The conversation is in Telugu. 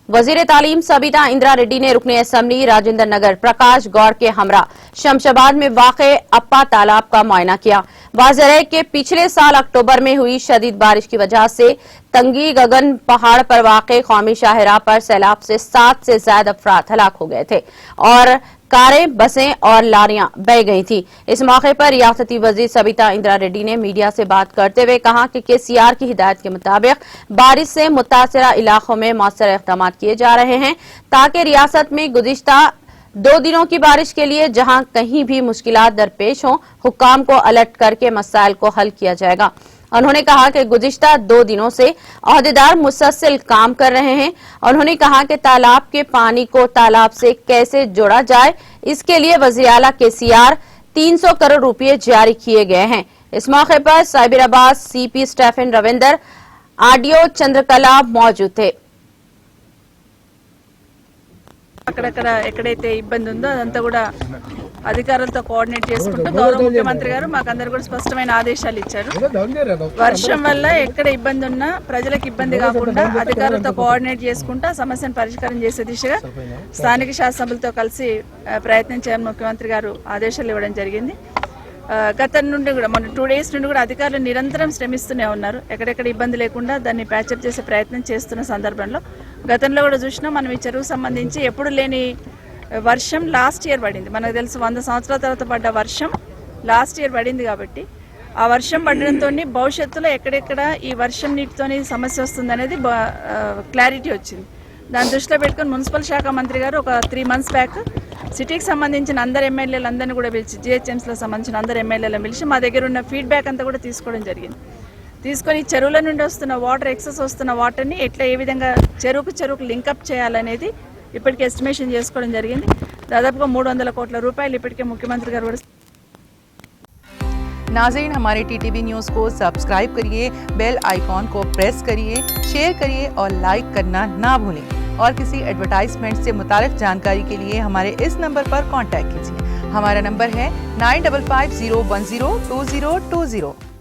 वजीर तालीम सबिता इंदिरा रेड्डी ने रुकने असम्बली राजेंद्र नगर प्रकाश गौड़ के हमरा शमशाबाद में वाक़े अप्पा तालाब का मुआयना किया। वाज़ेह है कि पिछले साल अक्टूबर में हुई शदीद बारिश की वजह से तंगी गगन पहाड़ पर वाक़े कौमी शाहराह पर सैलाब से 7 से ज्यादा अफराद हलाक हो गए थे और कारें, बसें और लारियां बह गई थी। इस मौके पर रियासती वजीर सबिता इंदिरा रेड्डी ने मीडिया से बात करते हुए कहा कि KCR की हिदायत के मुताबिक बारिश से मुतासरा इलाकों में मौसर इक़दाम किए जा रहे हैं ताकि रियासत में गुज़िश्ता 2 दिनों की बारिश के लिए जहां कहीं भी मुश्किलात दरपेश हों, हुक्काम को अलर्ट करके मसाइल को हल किया जाएगा। उन्होंने कहा कि गुज़िश्ता 2 दिनों से अहदेदार मुसलसल काम कर रहे हैं। उन्होंने कहा कि तालाब के पानी को तालाब से कैसे जोड़ा जाए, इसके लिए वज़ीर आला KCR 300 करोड़ रुपए जारी किए गए हैं। इस मौके पर Cyberabad CP Stephen Ravindra, RDO Chandrakala मौजूद थे। అక్కడక్కడ ఎక్కడైతే ఇబ్బంది ఉందో అదంతా కూడా అధికారులతో కోఆర్డినేట్ చేసుకుంటూ గౌరవ ముఖ్యమంత్రి గారు మాకందరూ కూడా స్పష్టమైన ఆదేశాలు ఇచ్చారు. వర్షం వల్ల ఎక్కడ ఇబ్బంది ఉన్నా ప్రజలకు ఇబ్బంది కాకుండా అధికారులతో కోఆర్డినేట్ చేసుకుంటూ సమస్యను పరిష్కారం చేసే దిశగా స్థానిక శాసనసభ్యులతో కలిసి ప్రయత్నం చేయాలని ముఖ్యమంత్రి గారు ఆదేశాలు ఇవ్వడం జరిగింది. గతం నుండి కూడా మన 2 డేస్ నుండి కూడా అధికారులు నిరంతరం శ్రమిస్తూనే ఉన్నారు. ఎక్కడెక్కడ ఇబ్బంది లేకుండా దాన్ని ప్యాచప్ చేసే ప్రయత్నం చేస్తున్న సందర్భంలో గతంలో కూడా చూసినా మనం ఈ చెరువుకు సంబంధించి ఎప్పుడు లేని వర్షం లాస్ట్ ఇయర్ పడింది. మనకు తెలుసు 100 సంవత్సరాల తర్వాత పడ్డ వర్షం లాస్ట్ ఇయర్ పడింది కాబట్టి ఆ వర్షం పడడంతో భవిష్యత్తులో ఎక్కడెక్కడ ఈ వర్షం నీటితోని సమస్య వస్తుంది అనేది క్లారిటీ వచ్చింది. దాన్ని దృష్టిలో పెట్టుకుని మున్సిపల్ శాఖ మంత్రి గారు ఒక 3 మంత్స్ బ్యాక్ సిటీకి సంబంధించిన అందరు ఎమ్మెల్యేలందరినీ కూడా పిలిచి GHMSలో సంబంధించిన అందరు ఎమ్మెల్యేలను పిలిచి మా దగ్గర ఉన్న ఫీడ్బ్యాక్ అంతా కూడా తీసుకోవడం జరిగింది. తీసుకొని చెరువుల నుండి వస్తున్న వాటర్, ఎక్సెస్ వస్తున్న వాటర్ని ఎట్లా ఏ విధంగా చెరువుకు లింకప్ చేయాలనేది ఇప్పటికే ఎస్టిమేషన్ చేసుకోవడం జరిగింది. దాదాపుగా 300 కోట్ల రూపాయలు ఇప్పటికే ముఖ్యమంత్రి గారు కూడా. नाज़रीन, हमारे TTV न्यूज़ को सब्सक्राइब करिए, बेल आइकॉन को प्रेस करिए, शेयर करिए और लाइक करना ना भूलें। और किसी एडवर्टाइजमेंट से मुताल्लिक़ जानकारी के लिए हमारे इस नंबर पर कांटेक्ट कीजिए। हमारा नंबर है 9550102020।